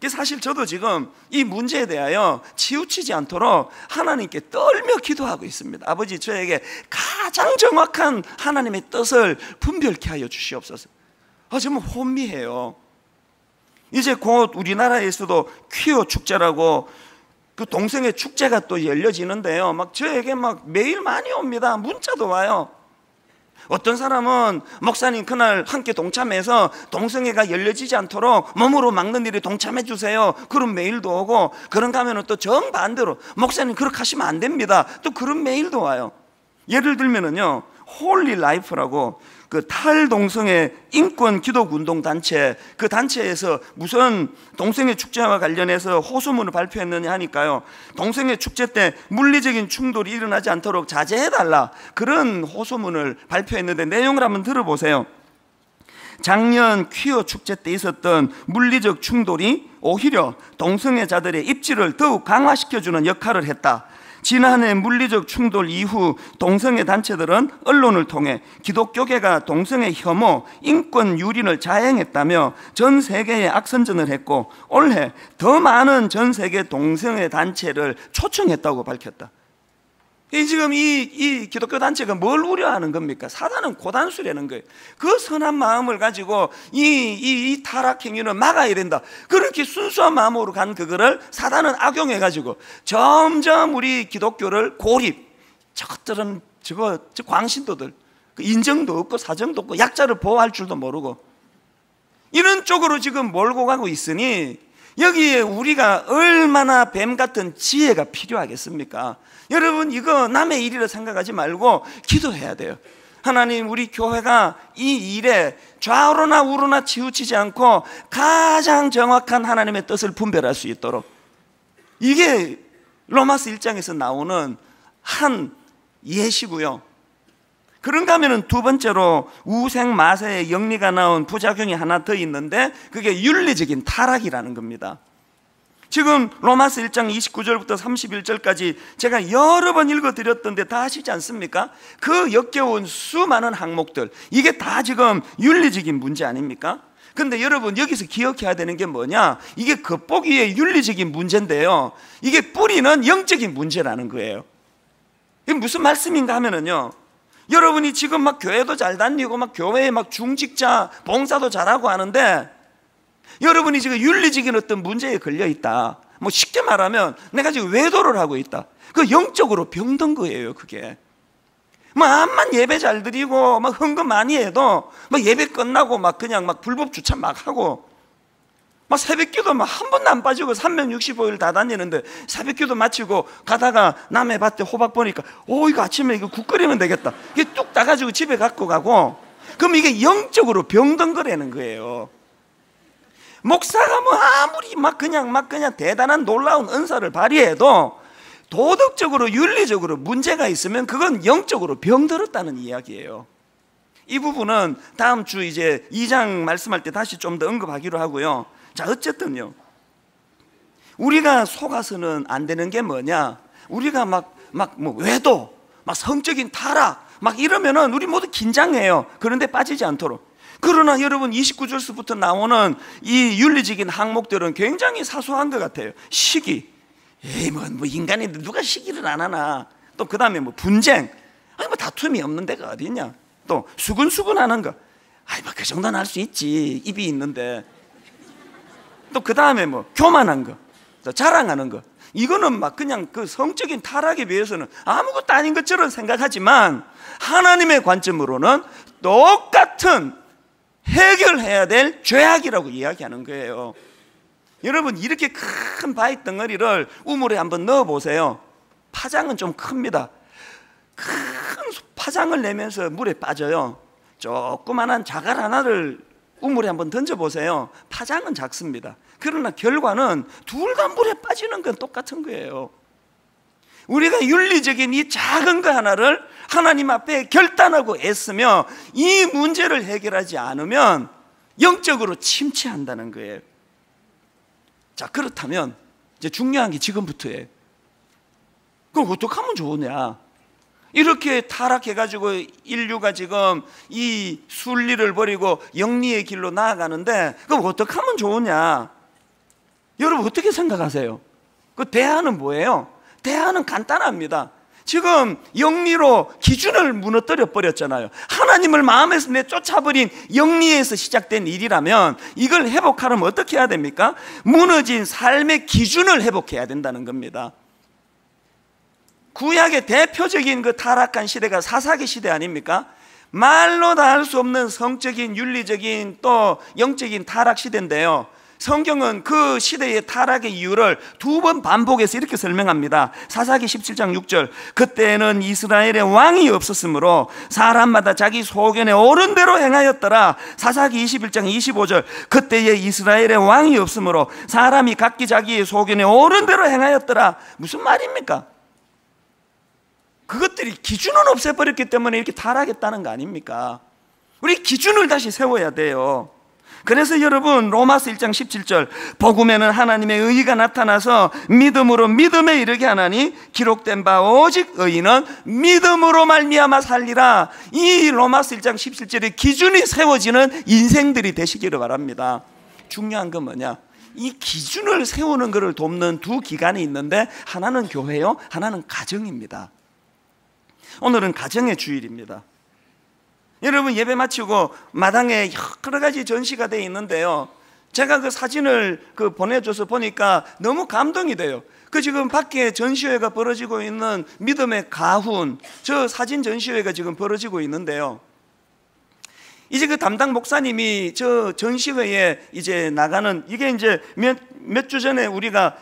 사실 저도 지금 이 문제에 대하여 치우치지 않도록 하나님께 떨며 기도하고 있습니다. 아버지, 저에게 가장 정확한 하나님의 뜻을 분별케 하여 주시옵소서. 정말 혼미해요. 이제 곧 우리나라에서도 퀴어 축제라고 그 동성애 축제가 또 열려지는데요. 저에게 매일 많이 옵니다. 문자도 와요. 어떤 사람은 목사님, 그날 함께 동참해서 동성애가 열려지지 않도록 몸으로 막는 일에 동참해 주세요, 그런 메일도 오고, 그런가 하면 또 정반대로 목사님 그렇게 하시면 안 됩니다, 또 그런 메일도 와요. 예를 들면은요, 홀리 라이프라고 그 탈동성애 인권 기독 운동 단체, 그 단체에서 무슨 동성애 축제와 관련해서 호소문을 발표했느냐 하니까요, 동성애 축제 때 물리적인 충돌이 일어나지 않도록 자제해달라, 그런 호소문을 발표했는데 내용을 한번 들어보세요. 작년 퀴어 축제 때 있었던 물리적 충돌이 오히려 동성애자들의 입지를 더욱 강화시켜주는 역할을 했다. 지난해 물리적 충돌 이후 동성애 단체들은 언론을 통해 기독교계가 동성애 혐오, 인권 유린을 자행했다며 전 세계에 악선전을 했고, 올해 더 많은 전 세계 동성애 단체를 초청했다고 밝혔다. 지금 이 기독교 단체가 뭘 우려하는 겁니까? 사단은 고단수라는 거예요. 그 선한 마음을 가지고 이 타락 행위는 막아야 된다, 그렇게 순수한 마음으로 간 그거를 사단은 악용해 가지고 점점 우리 기독교를 고립, 저것들은 저 광신도들, 인정도 없고 사정도 없고 약자를 보호할 줄도 모르고 이런 쪽으로 지금 몰고 가고 있으니, 여기에 우리가 얼마나 뱀 같은 지혜가 필요하겠습니까? 여러분, 이거 남의 일이라 생각하지 말고 기도해야 돼요. 하나님, 우리 교회가 이 일에 좌우로나 우로나 치우치지 않고 가장 정확한 하나님의 뜻을 분별할 수 있도록, 이게 로마서 1장에서 나오는 한 예시고요. 그런가 하면 두 번째로 우생마세의 영리가 나온 부작용이 하나 더 있는데, 그게 윤리적인 타락이라는 겁니다. 지금 로마서 1장 29절부터 31절까지 제가 여러 번 읽어드렸던데 다 아시지 않습니까? 그 역겨운 수많은 항목들, 이게 다 지금 윤리적인 문제 아닙니까? 근데 여러분, 여기서 기억해야 되는 게 뭐냐, 이게 겉보기에 윤리적인 문제인데요, 이게 뿌리는 영적인 문제라는 거예요. 이게 무슨 말씀인가 하면은요, 여러분이 지금 교회도 잘 다니고 교회에 중직자 봉사도 잘하고 하는데, 여러분이 지금 윤리적인 어떤 문제에 걸려 있다, 쉽게 말하면 내가 지금 외도를 하고 있다, 그 영적으로 병든 거예요. 그게 암만 예배 잘 드리고 헌금 많이 해도 예배 끝나고 그냥 불법 주차 하고, 막 새벽기도 막 한 번도 안 빠지고 365일 다 다니는데 새벽기도 마치고 가다가 남의 밭에 호박 보니까 이거 아침에 이거 국 끓이면 되겠다. 이게 뚝 따가지고 집에 갖고 가고, 그럼 이게 영적으로 병든 거라는 거예요. 목사가 뭐 아무리 막 그냥 대단한 놀라운 은사를 발휘해도 도덕적으로 윤리적으로 문제가 있으면 그건 영적으로 병들었다는 이야기예요. 이 부분은 다음 주 이제 2장 말씀할 때 다시 좀 더 언급하기로 하고요. 자, 어쨌든요, 우리가 속아서는 안 되는 게 뭐냐, 우리가 뭐 외도, 막 성적인 타락 막 이러면은 우리 모두 긴장해요. 그런데 빠지지 않도록. 그러나 여러분 29절서부터 나오는 이 윤리적인 항목들은 굉장히 사소한 것 같아요. 시기, 뭐 인간이 누가 시기를 안 하나. 또 그 다음에 뭐 분쟁, 뭐 다툼이 없는 데가 어디 있냐. 또 수근수근하는 거, 뭐 그 정도는 할 수 있지, 입이 있는데. 또 그 다음에 뭐 교만한 거, 또 자랑하는 거, 이거는 막 그냥 그 성적인 타락에 비해서는 아무것도 아닌 것처럼 생각하지만 하나님의 관점으로는 똑같은 해결해야 될 죄악이라고 이야기하는 거예요. 여러분, 이렇게 큰 바위 덩어리를 우물에 한번 넣어 보세요. 파장은 좀 큽니다. 큰 파장을 내면서 물에 빠져요. 조그만한 자갈 하나를 우물에 한번 던져보세요. 파장은 작습니다. 그러나 결과는 둘 다 물에 빠지는 건 똑같은 거예요. 우리가 윤리적인 이 작은 거 하나를 하나님 앞에 결단하고 애쓰며 이 문제를 해결하지 않으면 영적으로 침체한다는 거예요. 자, 그렇다면 이제 중요한 게 지금부터예요. 그럼 어떻게 하면 좋으냐? 이렇게 타락해가지고 인류가 지금 이 순리를 버리고 영리의 길로 나아가는데, 그럼 어떻게 하면 좋으냐? 여러분 어떻게 생각하세요? 그 대안은 뭐예요? 대안은 간단합니다. 지금 영리로 기준을 무너뜨려 버렸잖아요. 하나님을 마음에서 내쫓아버린 영리에서 시작된 일이라면 이걸 회복하려면 어떻게 해야 됩니까? 무너진 삶의 기준을 회복해야 된다는 겁니다. 구약의 대표적인 그 타락한 시대가 사사기 시대 아닙니까? 말로 다 할 수 없는 성적인, 윤리적인, 또 영적인 타락 시대인데요, 성경은 그 시대의 타락의 이유를 두 번 반복해서 이렇게 설명합니다. 사사기 17장 6절, 그때는 이스라엘의 왕이 없었으므로 사람마다 자기 소견에 옳은 대로 행하였더라. 사사기 21장 25절, 그때에 이스라엘의 왕이 없으므로 사람이 각기 자기의 소견에 옳은 대로 행하였더라. 무슨 말입니까? 그것들이 기준을 없애버렸기 때문에 이렇게 타락했다는 거 아닙니까? 우리 기준을 다시 세워야 돼요. 그래서 여러분 로마서 1장 17절, 복음에는 하나님의 의의가 나타나서 믿음으로 믿음에 이르게 하나니 기록된 바 오직 의인은 믿음으로 말미암아 살리라. 이 로마서 1장 17절의 기준이 세워지는 인생들이 되시기를 바랍니다. 중요한 건 뭐냐? 이 기준을 세우는 것을 돕는 두 기관이 있는데 하나는 교회요, 하나는 가정입니다. 오늘은 가정의 주일입니다. 여러분 예배 마치고 마당에 여러 가지 전시가 되어 있는데요, 제가 그 사진을 보내줘서 보니까 너무 감동이 돼요. 그 지금 밖에 전시회가 벌어지고 있는 믿음의 가훈, 저 사진 전시회가 지금 벌어지고 있는데요, 이제 그 담당 목사님이 저 전시회에 이제 나가는, 이게 이제 몇 주 전에 우리가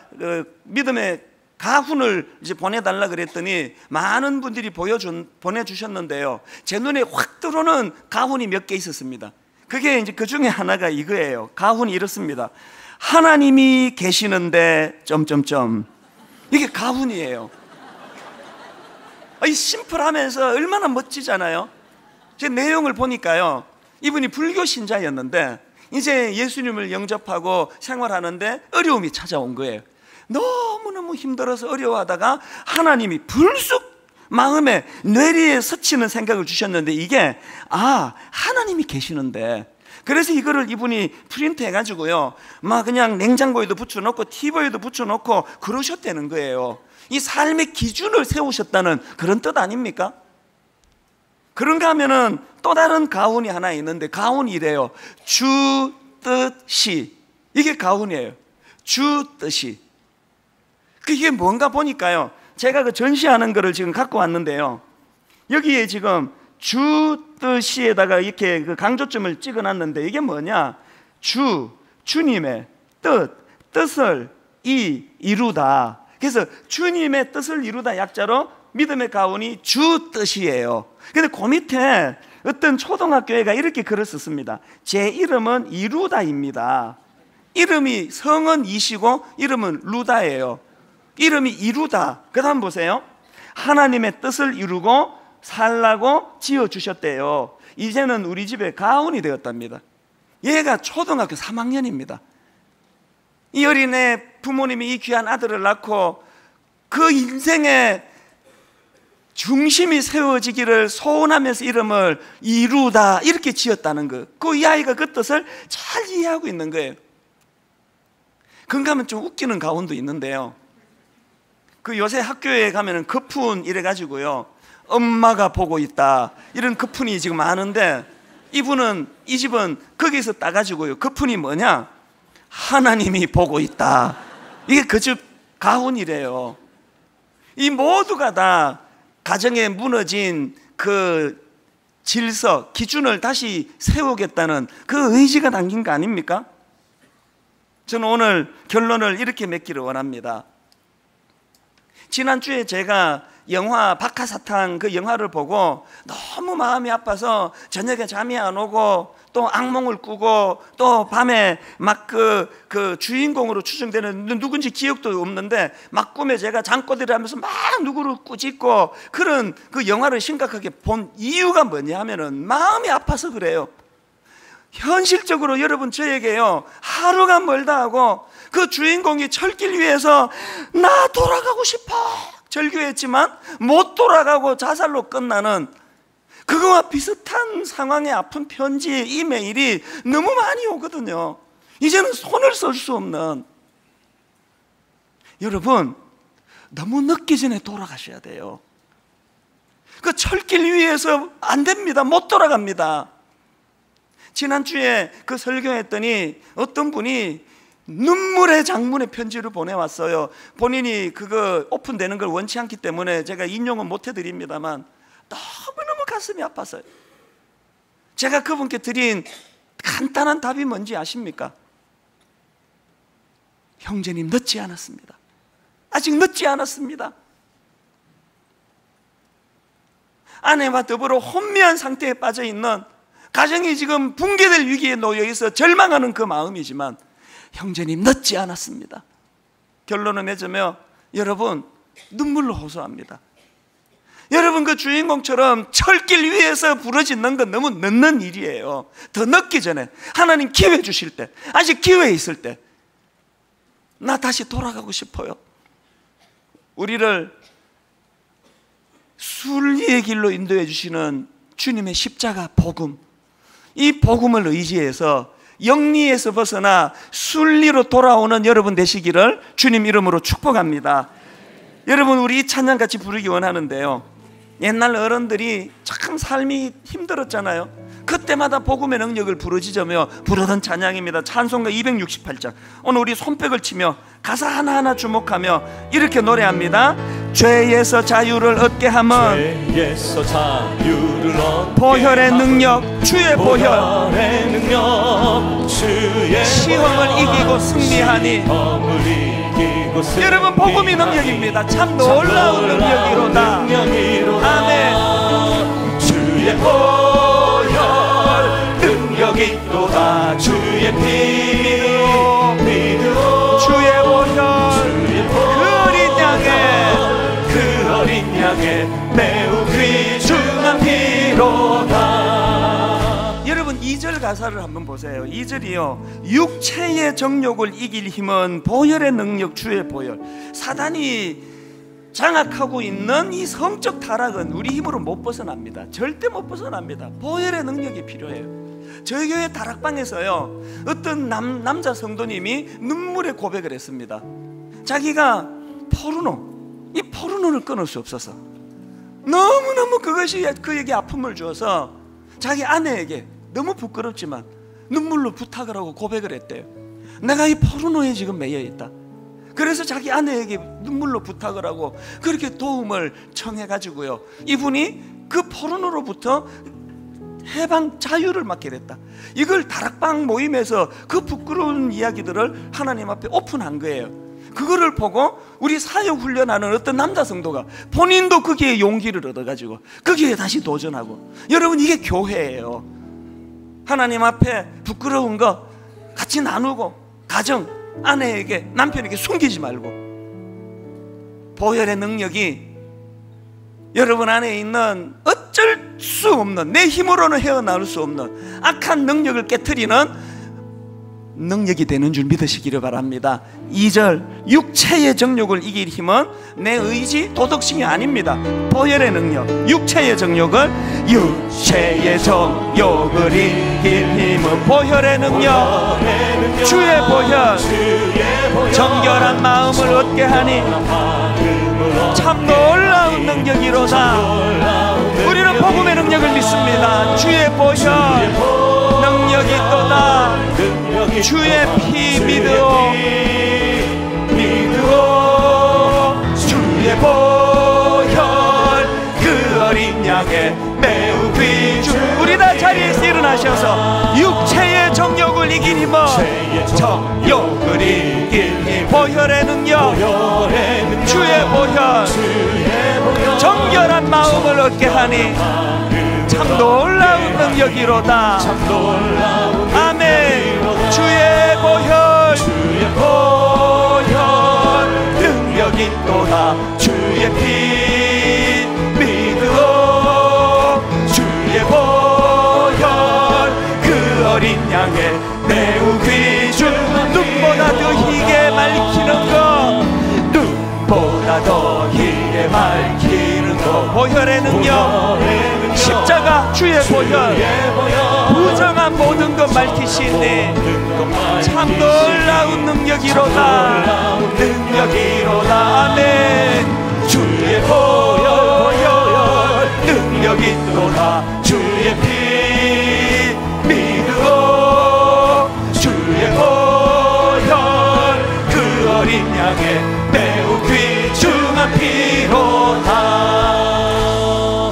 믿음의 가훈을 이제 보내달라 그랬더니 많은 분들이 보내주셨는데요, 제 눈에 확 들어오는 가훈이 몇 개 있었습니다. 그게 이제 그 중에 하나가 이거예요. 가훈이 이렇습니다. 하나님이 계시는데 점점점. 이게 가훈이에요. 이 심플하면서 얼마나 멋지잖아요. 제 내용을 보니까요, 이분이 불교 신자였는데 이제 예수님을 영접하고 생활하는데 어려움이 찾아온 거예요. 너무너무 힘들어서 어려워하다가 하나님이 불쑥 마음에 뇌리에 스치는 생각을 주셨는데, 이게 하나님이 계시는데, 그래서 이거를 이분이 프린트 해가지고요 막 그냥 냉장고에도 붙여놓고 TV에도 붙여놓고 그러셨다는 거예요. 이 삶의 기준을 세우셨다는 그런 뜻 아닙니까? 그런가 하면은 또 다른 가훈이 하나 있는데, 가훈이 이래요. 주 뜻이. 이게 가훈이에요. 주 뜻이. 이게 뭔가 보니까요, 제가 그 전시하는 거를 지금 갖고 왔는데요, 여기에 지금 주 뜻이에다가 이렇게 그 강조점을 찍어놨는데, 이게 뭐냐? 주님의 뜻을 이루다. 그래서 주님의 뜻을 이루다 약자로 믿음의 가훈이 주 뜻이에요. 근데 그 밑에 어떤 초등학교회가 이렇게 글을 썼습니다. 제 이름은 이루다입니다. 이름이 성은 이시고 이름은 루다예요. 이름이 이루다. 그 다음 보세요. 하나님의 뜻을 이루고 살라고 지어주셨대요. 이제는 우리 집에 가훈이 되었답니다. 얘가 초등학교 3학년입니다. 이 어린애 부모님이 이 귀한 아들을 낳고 그 인생의 중심이 세워지기를 소원하면서 이름을 이루다 이렇게 지었다는 거. 이 아이가 그 뜻을 잘 이해하고 있는 거예요. 그런가 하면 좀 웃기는 가훈도 있는데요. 그 요새 학교에 가면은 거푼 이래가지고요, 엄마가 보고 있다 이런 거푼이 지금 많은데, 이 집은 거기서 따가지고요, 거푼이 뭐냐? 하나님이 보고 있다. 이게 그 집 가훈이래요. 이 모두가 다 가정에 무너진 그 질서, 기준을 다시 세우겠다는 그 의지가 담긴 거 아닙니까? 저는 오늘 결론을 이렇게 맺기를 원합니다. 지난주에 제가 영화 박하사탕 그 영화를 보고 너무 마음이 아파서 저녁에 잠이 안 오고 또 악몽을 꾸고 또 밤에 막 그 주인공으로 추정되는 누군지 기억도 없는데 막 꿈에 제가 잠꼬대를 하면서 막 누구를 꾸짖고 그런 그 영화를 심각하게 본 이유가 뭐냐 하면은 마음이 아파서 그래요. 현실적으로 여러분 저에게요, 하루가 멀다 하고 그 주인공이 철길 위에서 나 돌아가고 싶어 절규했지만 못 돌아가고 자살로 끝나는 그거와 비슷한 상황의 아픈 편지, 이메일이 너무 많이 오거든요. 이제는 손을 쓸 수 없는. 여러분, 너무 늦기 전에 돌아가셔야 돼요. 그 철길 위에서 안 됩니다. 못 돌아갑니다. 지난주에 그 설교했더니 어떤 분이 눈물의 장문의 편지를 보내왔어요. 본인이 그거 오픈되는 걸 원치 않기 때문에 제가 인용은 못 해드립니다만 너무너무 가슴이 아팠어요. 제가 그분께 드린 간단한 답이 뭔지 아십니까? 형제님, 늦지 않았습니다. 아직 늦지 않았습니다. 아내와 더불어 혼미한 상태에 빠져 있는, 가정이 지금 붕괴될 위기에 놓여 있어 절망하는 그 마음이지만 형제님, 늦지 않았습니다. 결론을 맺으며 여러분, 눈물로 호소합니다. 여러분, 그 주인공처럼 철길 위에서 부러지는 건 너무 늦는 일이에요. 더 늦기 전에, 하나님 기회 주실 때, 아직 기회 있을 때, 나 다시 돌아가고 싶어요. 우리를 순리의 길로 인도해 주시는 주님의 십자가 복음, 이 복음을 의지해서 영리에서 벗어나 순리로 돌아오는 여러분 되시기를 주님 이름으로 축복합니다. 여러분, 우리 이 찬양 같이 부르기 원하는데요, 옛날 어른들이 참 삶이 힘들었잖아요. 그때마다 복음의 능력을 부르짖으며 부르던 찬양입니다. 찬송가 268장. 오늘 우리 손뼉을 치며 가사 하나하나 주목하며 이렇게 노래합니다. 죄에서 자유를 얻게 함은
죄에서 자유를 얻게
보혈의 능력, 주의 보혈,
능력, 주의
시험을 이기고 승리하니. 여러분, 복음이 능력입니다. 참 놀라운 능력이로다. 아멘.
주의 보혈 능력이 있도다. 주의 피로
주의 보혈,
그 어린 양의 매우 귀중한 피로다.
여러분, 2절 가사를 한번 보세요. 2절이요, 육체의 정욕을 이길 힘은 보혈의 능력, 주의 보혈. 사단이 장악하고 있는 이 성적 타락은 우리 힘으로 못 벗어납니다. 절대 못 벗어납니다. 보혈의 능력이 필요해요. 저희 교회 다락방에서요, 어떤 남자 성도님이 눈물의 고백을 했습니다. 자기가 이 포르노를 끊을 수 없어서 너무너무 그것이 그에게 아픔을 주어서 자기 아내에게 너무 부끄럽지만 눈물로 부탁을 하고 고백을 했대요. 내가 이 포르노에 지금 매여 있다. 그래서 자기 아내에게 눈물로 부탁을 하고 그렇게 도움을 청해가지고요, 이분이 그 포르노로부터 해방 자유를 맡게 됐다. 이걸 다락방 모임에서 그 부끄러운 이야기들을 하나님 앞에 오픈한 거예요. 그거를 보고 우리 사역 훈련하는 어떤 남자 성도가 본인도 거기에 용기를 얻어가지고 거기에 다시 도전하고. 여러분, 이게 교회예요. 하나님 앞에 부끄러운 거 같이 나누고, 가정, 아내에게, 남편에게 숨기지 말고. 보혈의 능력이 여러분 안에 있는 어쩔 수 없는, 내 힘으로는 헤어나올 수 없는 악한 능력을 깨트리는 능력이 되는 줄 믿으시기를 바랍니다. 2절, 육체의 정욕을 이길 힘은 내 의지, 도덕심이 아닙니다. 보혈의 능력, 육체의 정욕을 이길 힘은 보혈의 능력, 주의 보혈, 정결한 마음을 얻게 하니 참 놀라운 능력이로다. 우리는 복음의 능력을 믿습니다. 주의 보혈 능력이 또다. 주의 피 믿으오, 주의 보혈 그 어린 양의 매우 귀중. 우리 다 자리에서 일어나셔서 육체의 정욕을 이긴 힘은 정욕을 이긴 힘 보혈의 능력, 주의 보혈, 정결한 마음을 얻게 하니 참 놀라운 능력이로다. 아멘. 주의 보혈 능력이 또다. 주의 피 믿으오, 주의 보혈 그 어린 양의 매우 귀중. 눈보다 더 희게 밝히는 것, 눈보다 더 희게 밝히는 것 보혈의 능력, 십자가 주의 보혈, 부정한 모든 것 밝히시네. 참 놀라운 능력이로다. 아멘. 주의 보혈 능력이 또다. 주의 피 믿으오, 주의 보혈 그 어린 양의 매우 귀중한 피로다.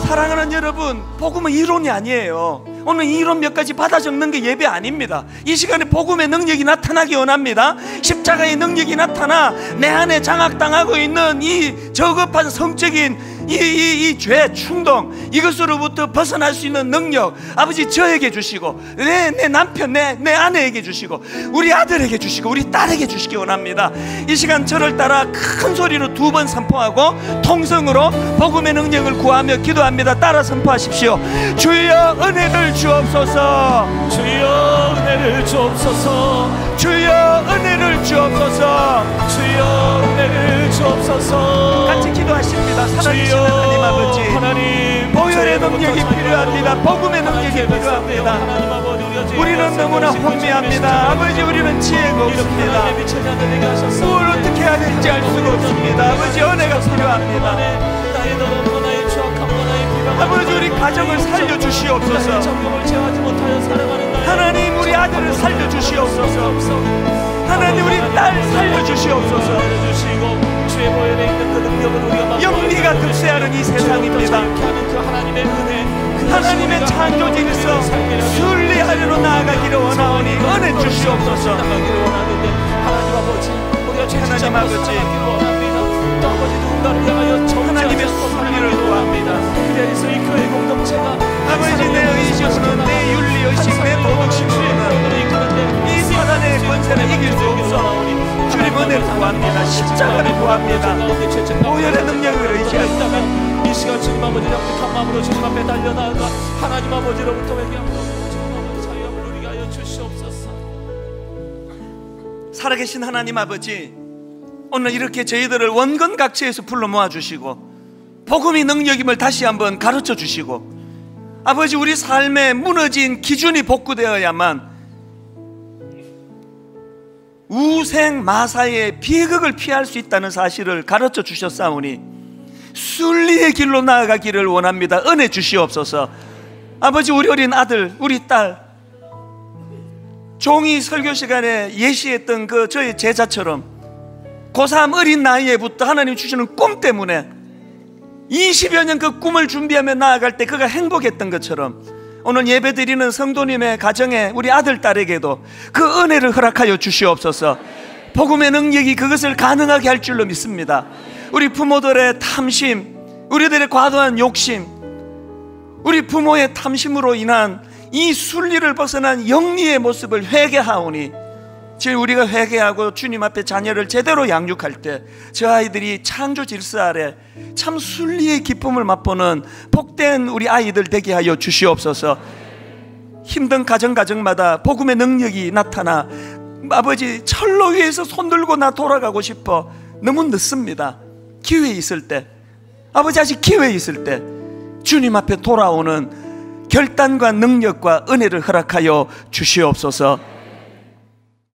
사랑하는 여러분, 복음은 이론이 아니에요. 오늘 이론 몇 가지 받아 적는 게 예배 아닙니다. 이 시간에 복음의 능력이 나타나기 원합니다. 십자가의 능력이 나타나 내 안에 장악당하고 있는 이 저급한 성적인 이 죄, 충동, 이것으로부터 벗어날 수 있는 능력 아버지 저에게 주시고, 내 남편, 내 아내에게 주시고, 우리 아들에게 주시고, 우리 딸에게 주시기 원합니다. 이 시간 저를 따라 큰 소리로 2번 선포하고 통성으로 복음의 능력을 구하며 기도합니다. 따라 선포하십시오. 주여 은혜를 주옵소서.
주여 은혜를 주옵소서.
주여 은혜를 주옵소서.
주여 은혜를 주옵소서.
같이 기도하십니다. 살아계신 하나님 아버지,
하나님,
보혈의 능력이 필요합니다. 복음의 능력이 필요합니다. 우리는 너무나 혼미합니다. 아버지, 우리는 지혜가 없습니다. 뭘 어떻게 해야 될지 알 수가 없습니다. 아버지, 은혜가 필요합니다. 아버지, 우리 가정을 살려주시옵소서. 하나님, 우리 아들을 살려주시옵소서. 하나님, 우리 딸 살려주시옵소서. 영리가 득세하는 이 세상입니다. 하나님의 창조진에서 순리하려로 나아가기를 원하오니 은혜 주시옵소서. 하나님 아버지, 하나님의 순리를 구합니다. 아버지, 내 의지로는, 내 윤리의식, 내 도덕심으로는 이 사단의 권세를 이길 수 없어. 주님 은혜를 구합니다. 십자가를 구합니다. 보혈의 능력을 의지합니다.
이 시간 주님 아버지를 한 마음으로 주님 앞에 달려나가 하나님 아버지로부터 회개하고 주님 아버지 자유함을 누리게 하여 주시옵소서.
살아계신 하나님 아버지, 오늘 이렇게 저희들을 원건각처에서 불러 모아주시고 복음이 능력임을 다시 한번 가르쳐 주시고, 아버지, 우리 삶에 무너진 기준이 복구되어야만 우생마사의 비극을 피할 수 있다는 사실을 가르쳐 주셨사오니 순리의 길로 나아가기를 원합니다. 은혜 주시옵소서. 아버지, 우리 어린 아들, 우리 딸, 종이 설교 시간에 예시했던 그 저의 제자처럼 고3 어린 나이에부터 하나님 주시는 꿈 때문에 20여 년 그 꿈을 준비하며 나아갈 때 그가 행복했던 것처럼
오늘 예배드리는 성도님의 가정에 우리 아들, 딸에게도 그 은혜를 허락하여 주시옵소서. 복음의 능력이 그것을 가능하게 할 줄로 믿습니다. 우리 부모들의 탐심, 우리들의 과도한 욕심, 우리 부모의 탐심으로 인한 이 순리를 벗어난 영리의 모습을 회개하오니, 지금 우리가 회개하고 주님 앞에 자녀를 제대로 양육할 때 저 아이들이 창조 질서 아래 참 순리의 기쁨을 맛보는 복된 우리 아이들 되게 하여 주시옵소서. 힘든 가정마다 복음의 능력이 나타나 아버지 철로 위에서 손들고 나 돌아가고 싶어. 너무 늦습니다. 기회 있을 때, 아버지 아직 기회 있을 때 주님 앞에 돌아오는 결단과 능력과 은혜를 허락하여 주시옵소서.